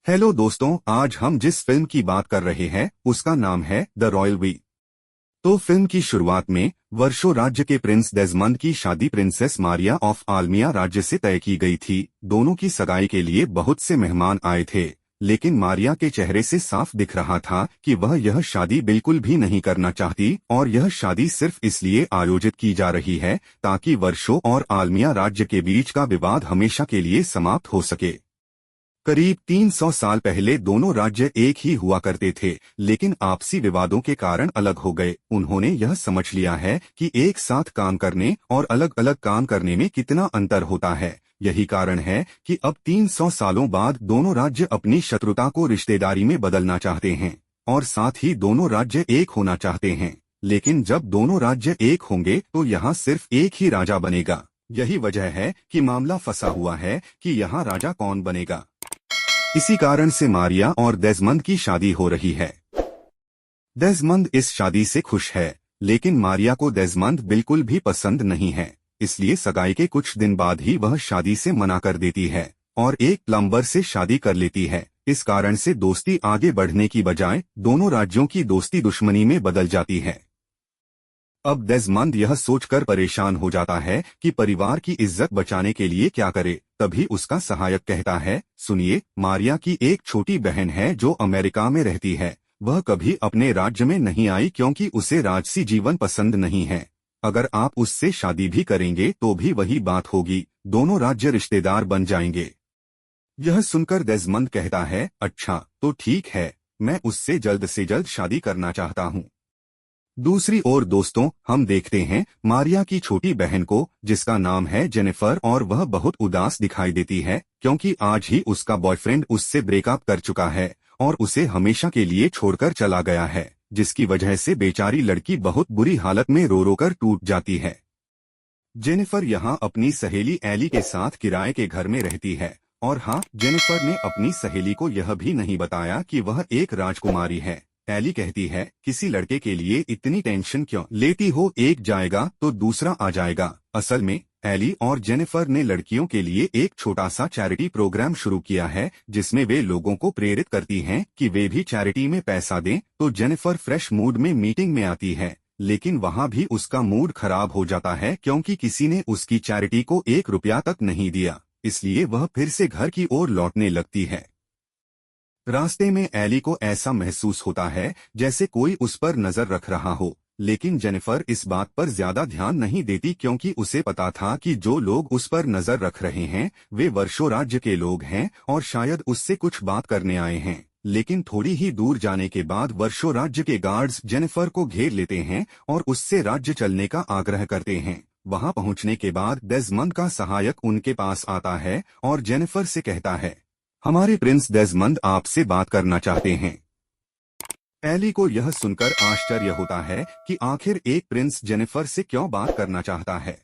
Hello दोस्तों, आज हम जिस फिल्म की बात कर रहे हैं उसका नाम है द रॉयल वी। तो फिल्म की शुरुआत में वर्षों राज्य के प्रिंस डेजमंड की शादी प्रिंसेस मारिया ऑफ आल्मिया राज्य से तय की गई थी। दोनों की सगाई के लिए बहुत से मेहमान आए थे, लेकिन मारिया के चेहरे से साफ दिख रहा था कि वह यह शादी बिल्कुल भी नहीं करना चाहती और यह शादी सिर्फ इसलिए आयोजित की जा रही है ताकि वर्षों और आल्मिया राज्य के बीच का विवाद हमेशा के लिए समाप्त हो सके। करीब 300 साल पहले दोनों राज्य एक ही हुआ करते थे, लेकिन आपसी विवादों के कारण अलग हो गए। उन्होंने यह समझ लिया है कि एक साथ काम करने और अलग अलग काम करने में कितना अंतर होता है। यही कारण है कि अब 300 सालों बाद दोनों राज्य अपनी शत्रुता को रिश्तेदारी में बदलना चाहते हैं और साथ ही दोनों राज्य एक होना चाहते हैं। लेकिन जब दोनों राज्य एक होंगे तो यहाँ सिर्फ एक ही राजा बनेगा। यही वजह है कि मामला फंसा हुआ है कि यहाँ राजा कौन बनेगा। इसी कारण से मारिया और डेजमंड की शादी हो रही है। डेजमंड इस शादी से खुश है, लेकिन मारिया को डेजमंड बिल्कुल भी पसंद नहीं है। इसलिए सगाई के कुछ दिन बाद ही वह शादी से मना कर देती है और एक प्लम्बर से शादी कर लेती है। इस कारण से दोस्ती आगे बढ़ने की बजाय दोनों राज्यों की दोस्ती दुश्मनी में बदल जाती है। अब डेजमंड यह सोचकर परेशान हो जाता है कि परिवार की इज्जत बचाने के लिए क्या करे। तभी उसका सहायक कहता है, सुनिए, मारिया की एक छोटी बहन है जो अमेरिका में रहती है। वह कभी अपने राज्य में नहीं आई क्योंकि उसे राजसी जीवन पसंद नहीं है। अगर आप उससे शादी भी करेंगे तो भी वही बात होगी, दोनों राज्य रिश्तेदार बन जाएंगे। यह सुनकर डेजमंड कहता है, अच्छा तो ठीक है, मैं उससे जल्द से जल्द शादी करना चाहता हूँ। दूसरी ओर दोस्तों, हम देखते हैं मारिया की छोटी बहन को, जिसका नाम है जेनिफर, और वह बहुत उदास दिखाई देती है क्योंकि आज ही उसका बॉयफ्रेंड उससे ब्रेकअप कर चुका है और उसे हमेशा के लिए छोड़कर चला गया है, जिसकी वजह से बेचारी लड़की बहुत बुरी हालत में रो रो कर टूट जाती है। जेनिफर यहाँ अपनी सहेली एली के साथ किराए के घर में रहती है और हाँ, जेनिफर ने अपनी सहेली को यह भी नहीं बताया कि वह एक राजकुमारी है। एली कहती है, किसी लड़के के लिए इतनी टेंशन क्यों लेती हो, एक जाएगा तो दूसरा आ जाएगा। असल में एली और जेनिफर ने लड़कियों के लिए एक छोटा सा चैरिटी प्रोग्राम शुरू किया है, जिसमें वे लोगों को प्रेरित करती हैं कि वे भी चैरिटी में पैसा दें। तो जेनिफर फ्रेश मूड में मीटिंग में आती है, लेकिन वहाँ भी उसका मूड खराब हो जाता है क्योंकि किसी ने उसकी चैरिटी को 1 रुपया तक नहीं दिया। इसलिए वह फिर से घर की ओर लौटने लगती है। रास्ते में एली को ऐसा महसूस होता है जैसे कोई उस पर नजर रख रहा हो, लेकिन जेनिफर इस बात पर ज्यादा ध्यान नहीं देती क्योंकि उसे पता था कि जो लोग उस पर नजर रख रहे हैं वे वर्षों राज्य के लोग हैं और शायद उससे कुछ बात करने आए हैं। लेकिन थोड़ी ही दूर जाने के बाद वर्षों राज्य के गार्ड्स जेनिफर को घेर लेते हैं और उससे राज्य चलने का आग्रह करते हैं। वहां पहुंचने के बाद डेजमंड का सहायक उनके पास आता है और जेनिफर से कहता है, हमारे प्रिंस डेजमंड आपसे बात करना चाहते हैं। एली को यह सुनकर आश्चर्य होता है कि आखिर एक प्रिंस जेनिफर से क्यों बात करना चाहता है।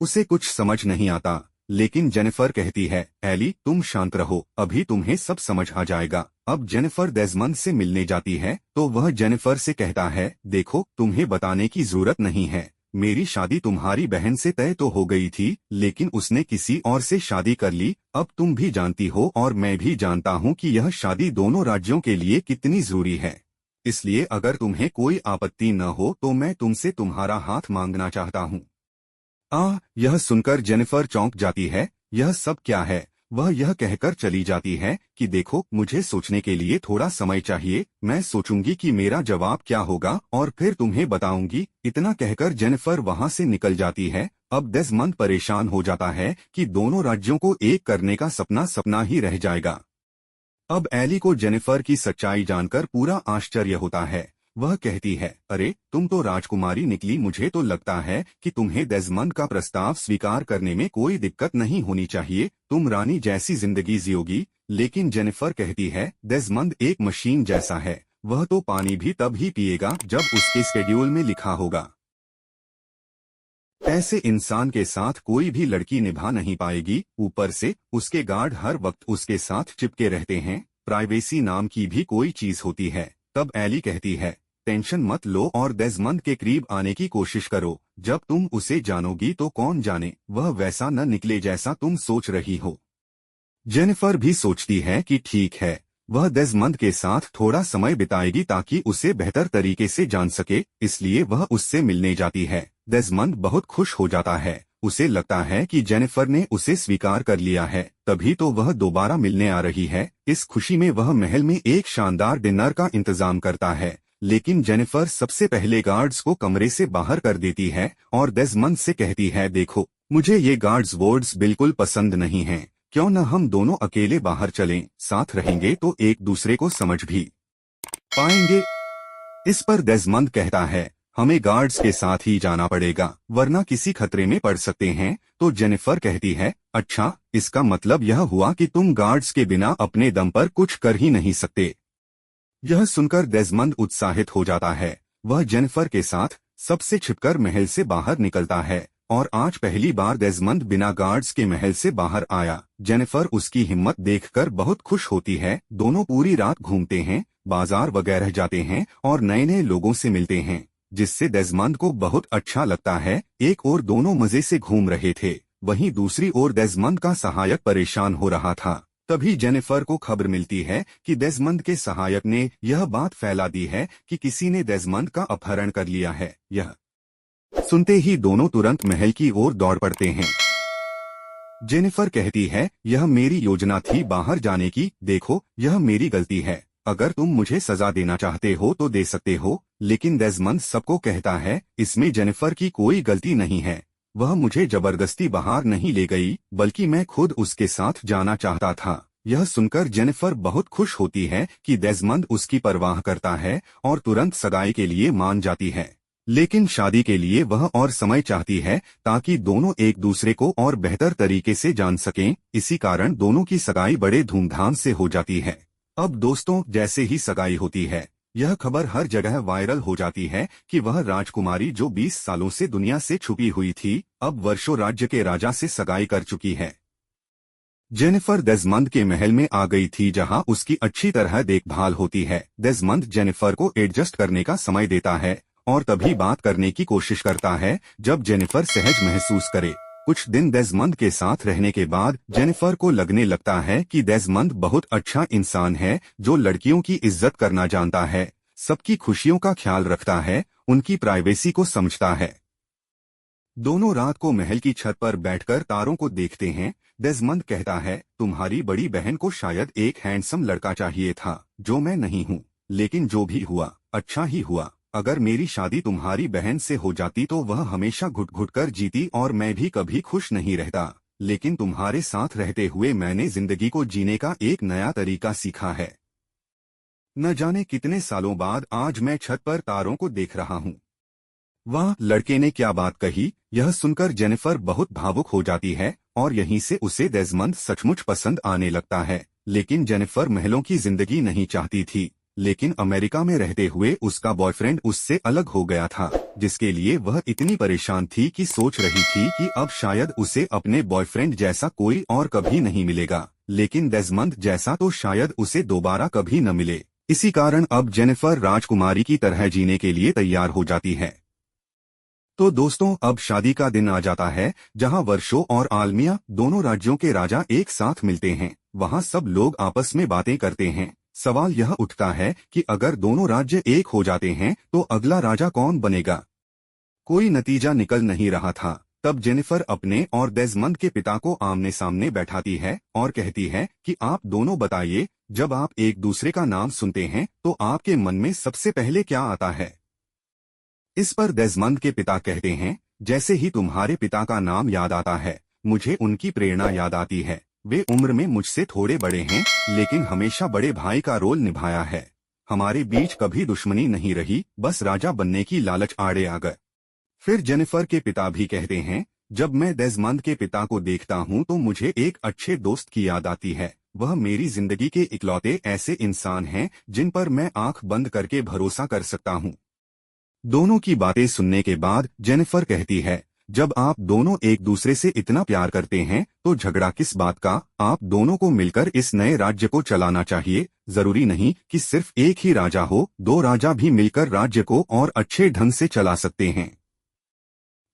उसे कुछ समझ नहीं आता, लेकिन जेनिफर कहती है, एली तुम शांत रहो, अभी तुम्हें सब समझ आ जाएगा। अब जेनिफर डेजमंड से मिलने जाती है तो वह जेनिफर से कहता है, देखो, तुम्हें बताने की जरूरत नहीं है, मेरी शादी तुम्हारी बहन से तय तो हो गई थी, लेकिन उसने किसी और से शादी कर ली। अब तुम भी जानती हो और मैं भी जानता हूँ कि यह शादी दोनों राज्यों के लिए कितनी जरूरी है। इसलिए अगर तुम्हें कोई आपत्ति न हो तो मैं तुमसे तुम्हारा हाथ मांगना चाहता हूँ। यह सुनकर जेनिफर चौंक जाती है, यह सब क्या है। वह यह कहकर चली जाती है कि देखो, मुझे सोचने के लिए थोड़ा समय चाहिए, मैं सोचूंगी कि मेरा जवाब क्या होगा और फिर तुम्हें बताऊंगी। इतना कहकर जेनिफर वहां से निकल जाती है। अब डेजमंड परेशान हो जाता है कि दोनों राज्यों को एक करने का सपना सपना ही रह जाएगा। अब एली को जेनिफर की सच्चाई जानकर पूरा आश्चर्य होता है। वह कहती है, अरे तुम तो राजकुमारी निकली, मुझे तो लगता है कि तुम्हें डेजमंड का प्रस्ताव स्वीकार करने में कोई दिक्कत नहीं होनी चाहिए, तुम रानी जैसी जिंदगी जियोगी। लेकिन जेनिफर कहती है, डेजमंड एक मशीन जैसा है, वह तो पानी भी तब ही पिएगा जब उसके स्केड्यूल में लिखा होगा। ऐसे इंसान के साथ कोई भी लड़की निभा नहीं पाएगी। ऊपर से उसके गार्ड हर वक्त उसके साथ चिपके रहते हैं, प्राइवेसी नाम की भी कोई चीज होती है। तब एली कहती है, टेंशन मत लो और डेजमंड के करीब आने की कोशिश करो, जब तुम उसे जानोगी तो कौन जाने वह वैसा न निकले जैसा तुम सोच रही हो। जेनिफर भी सोचती है कि ठीक है, वह डेज़मंड के साथ थोड़ा समय बिताएगी ताकि उसे बेहतर तरीके से जान सके, इसलिए वह उससे मिलने जाती है। डेज़मंड बहुत खुश हो जाता है, उसे लगता है कि जेनिफर ने उसे स्वीकार कर लिया है, तभी तो वह दोबारा मिलने आ रही है। इस खुशी में वह महल में एक शानदार डिनर का इंतजाम करता है, लेकिन जेनिफर सबसे पहले गार्ड्स को कमरे से बाहर कर देती है और डेज़मंड से कहती है, देखो, मुझे ये गार्ड्स वर्ड्स बिल्कुल पसंद नहीं हैं। क्यों न हम दोनों अकेले बाहर चलें, साथ रहेंगे तो एक दूसरे को समझ भी पाएंगे। इस पर डेज़मंड कहता है, हमें गार्ड्स के साथ ही जाना पड़ेगा, वरना किसी खतरे में पड़ सकते हैं। तो जेनिफर कहती है, अच्छा, इसका मतलब यह हुआ कि तुम गार्ड्स के बिना अपने दम पर कुछ कर ही नहीं सकते। यह सुनकर डेज़मंड उत्साहित हो जाता है। वह जेनिफर के साथ सबसे छिपकर महल से बाहर निकलता है और आज पहली बार डेज़मंड बिना गार्ड्स के महल से बाहर आया। जेनिफर उसकी हिम्मत देखकर बहुत खुश होती है। दोनों पूरी रात घूमते हैं, बाजार वगैरह जाते हैं और नए नए लोगों से मिलते हैं, जिससे डेज़मंड को बहुत अच्छा लगता है। एक ओर दोनों मजे से घूम रहे थे, वहीं दूसरी ओर डेज़मंड का सहायक परेशान हो रहा था। तभी जेनिफर को खबर मिलती है कि डेज़मंड के सहायक ने यह बात फैला दी है कि किसी ने डेज़मंड का अपहरण कर लिया है। यह सुनते ही दोनों तुरंत महल की ओर दौड़ पड़ते हैं। जेनिफर कहती है, यह मेरी योजना थी बाहर जाने की, देखो, यह मेरी गलती है। अगर तुम मुझे सजा देना चाहते हो तो दे सकते हो। लेकिन डेज़मंड सबको कहता है, इसमें जेनिफर की कोई गलती नहीं है। वह मुझे जबरदस्ती बाहर नहीं ले गई, बल्कि मैं खुद उसके साथ जाना चाहता था। यह सुनकर जेनिफर बहुत खुश होती है कि डेज़मंड उसकी परवाह करता है और तुरंत सगाई के लिए मान जाती है। लेकिन शादी के लिए वह और समय चाहती है ताकि दोनों एक दूसरे को और बेहतर तरीके से जान सकें। इसी कारण दोनों की सगाई बड़े धूमधाम से हो जाती है। अब दोस्तों, जैसे ही सगाई होती है, यह खबर हर जगह वायरल हो जाती है कि वह राजकुमारी जो 20 सालों से दुनिया से छुपी हुई थी, अब वर्षों राज्य के राजा से सगाई कर चुकी है। जेनिफर डेज़मंड के महल में आ गई थी, जहां उसकी अच्छी तरह देखभाल होती है। डेज़मंड जेनिफर को एडजस्ट करने का समय देता है और तभी बात करने की कोशिश करता है जब जेनिफर सहज महसूस करे। कुछ दिन डेज़मंड के साथ रहने के बाद जेनिफर को लगने लगता है कि डेज़मंड बहुत अच्छा इंसान है, जो लड़कियों की इज्जत करना जानता है, सबकी खुशियों का ख्याल रखता है, उनकी प्राइवेसी को समझता है। दोनों रात को महल की छत पर बैठकर तारों को देखते हैं। डेज़मंड कहता है, तुम्हारी बड़ी बहन को शायद एक हैंडसम लड़का चाहिए था, जो मैं नहीं हूँ। लेकिन जो भी हुआ, अच्छा ही हुआ। अगर मेरी शादी तुम्हारी बहन से हो जाती तो वह हमेशा घुट घुट कर जीती और मैं भी कभी खुश नहीं रहता। लेकिन तुम्हारे साथ रहते हुए मैंने जिंदगी को जीने का एक नया तरीका सीखा है। न जाने कितने सालों बाद आज मैं छत पर तारों को देख रहा हूँ। वह लड़के ने क्या बात कही, यह सुनकर जेनिफर बहुत भावुक हो जाती है और यहीं से उसे डेज़मंड सचमुच पसंद आने लगता है। लेकिन जेनिफर महलों की जिंदगी नहीं चाहती थी, लेकिन अमेरिका में रहते हुए उसका बॉयफ्रेंड उससे अलग हो गया था, जिसके लिए वह इतनी परेशान थी कि सोच रही थी कि अब शायद उसे अपने बॉयफ्रेंड जैसा कोई और कभी नहीं मिलेगा। लेकिन डेज़मंड जैसा तो शायद उसे दोबारा कभी न मिले। इसी कारण अब जेनिफर राजकुमारी की तरह जीने के लिए तैयार हो जाती है। तो दोस्तों, अब शादी का दिन आ जाता है, जहां वर्षो और आलमिया दोनों राज्यों के राजा एक साथ मिलते हैं। वहां सब लोग आपस में बातें करते हैं। सवाल यह उठता है कि अगर दोनों राज्य एक हो जाते हैं तो अगला राजा कौन बनेगा। कोई नतीजा निकल नहीं रहा था। तब जेनिफर अपने और डेज़मंड के पिता को आमने सामने बैठाती है और कहती है कि आप दोनों बताइए, जब आप एक दूसरे का नाम सुनते हैं तो आपके मन में सबसे पहले क्या आता है। इस पर डेज़मंड के पिता कहते हैं, जैसे ही तुम्हारे पिता का नाम याद आता है, मुझे उनकी प्रेरणा याद आती है। वे उम्र में मुझसे थोड़े बड़े हैं, लेकिन हमेशा बड़े भाई का रोल निभाया है। हमारे बीच कभी दुश्मनी नहीं रही, बस राजा बनने की लालच आड़े आ गए। फिर जेनिफर के पिता भी कहते हैं, जब मैं डेज़मंड के पिता को देखता हूँ तो मुझे एक अच्छे दोस्त की याद आती है। वह मेरी जिंदगी के इकलौते ऐसे इंसान हैं जिन पर मैं आंख बंद करके भरोसा कर सकता हूँ। दोनों की बातें सुनने के बाद जेनिफर कहती है, जब आप दोनों एक दूसरे से इतना प्यार करते हैं तो झगड़ा किस बात का। आप दोनों को मिलकर इस नए राज्य को चलाना चाहिए। जरूरी नहीं कि सिर्फ एक ही राजा हो, दो राजा भी मिलकर राज्य को और अच्छे ढंग से चला सकते हैं।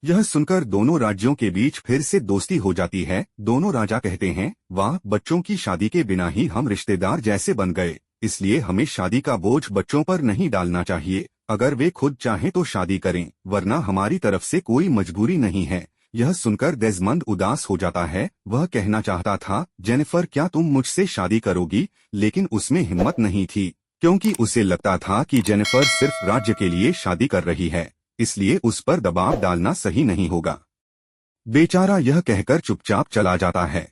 यह सुनकर दोनों राज्यों के बीच फिर से दोस्ती हो जाती है। दोनों राजा कहते हैं, वाह, बच्चों की शादी के बिना ही हम रिश्तेदार जैसे बन गए, इसलिए हमें शादी का बोझ बच्चों पर नहीं डालना चाहिए। अगर वे खुद चाहें तो शादी करें, वरना हमारी तरफ से कोई मजबूरी नहीं है। यह सुनकर डेज़मंड उदास हो जाता है। वह कहना चाहता था, जेनिफर, क्या तुम मुझसे शादी करोगी? लेकिन उसमें हिम्मत नहीं थी, क्योंकि उसे लगता था कि जेनिफर सिर्फ राज्य के लिए शादी कर रही है, इसलिए उस पर दबाव डालना सही नहीं होगा। बेचारा यह कहकर चुपचाप चला जाता है।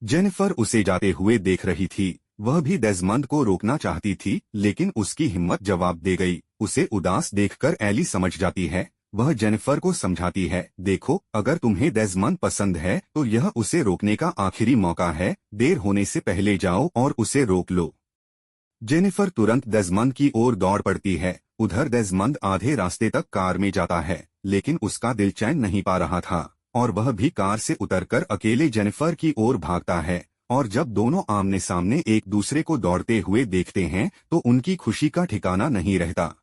जेनिफर उसे जाते हुए देख रही थी। वह भी डेज़मंड को रोकना चाहती थी, लेकिन उसकी हिम्मत जवाब दे गई। उसे उदास देखकर एली समझ जाती है। वह जेनिफर को समझाती है, देखो, अगर तुम्हें डेज़मंड पसंद है तो यह उसे रोकने का आखिरी मौका है। देर होने से पहले जाओ और उसे रोक लो। जेनिफर तुरंत डेज़मंड की ओर दौड़ पड़ती है। उधर डेज़मंड आधे रास्ते तक कार में जाता है, लेकिन उसका दिल चैन नहीं पा रहा था और वह भी कार से उतरकर अकेले जेनिफर की ओर भागता है। और जब दोनों आमने सामने एक दूसरे को दौड़ते हुए देखते हैं तो उनकी खुशी का ठिकाना नहीं रहता।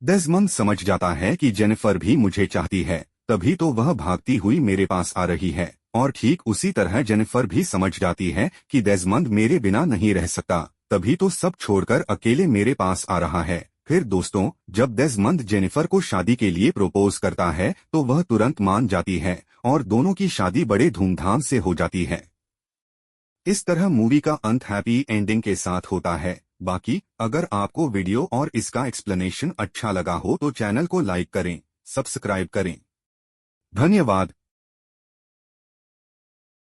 डेज़मंड समझ जाता है कि जेनिफर भी मुझे चाहती है, तभी तो वह भागती हुई मेरे पास आ रही है। और ठीक उसी तरह जेनिफर भी समझ जाती है कि डेज़मंड मेरे बिना नहीं रह सकता, तभी तो सब छोड़कर अकेले मेरे पास आ रहा है। फिर दोस्तों, जब डेज़मंड जेनिफर को शादी के लिए प्रपोज करता है तो वह तुरंत मान जाती है और दोनों की शादी बड़े धूमधाम से हो जाती है। इस तरह मूवी का अंत हैप्पी एंडिंग के साथ होता है। बाकी अगर आपको वीडियो और इसका एक्सप्लेनेशन अच्छा लगा हो तो चैनल को लाइक करें, सब्सक्राइब करें। धन्यवाद।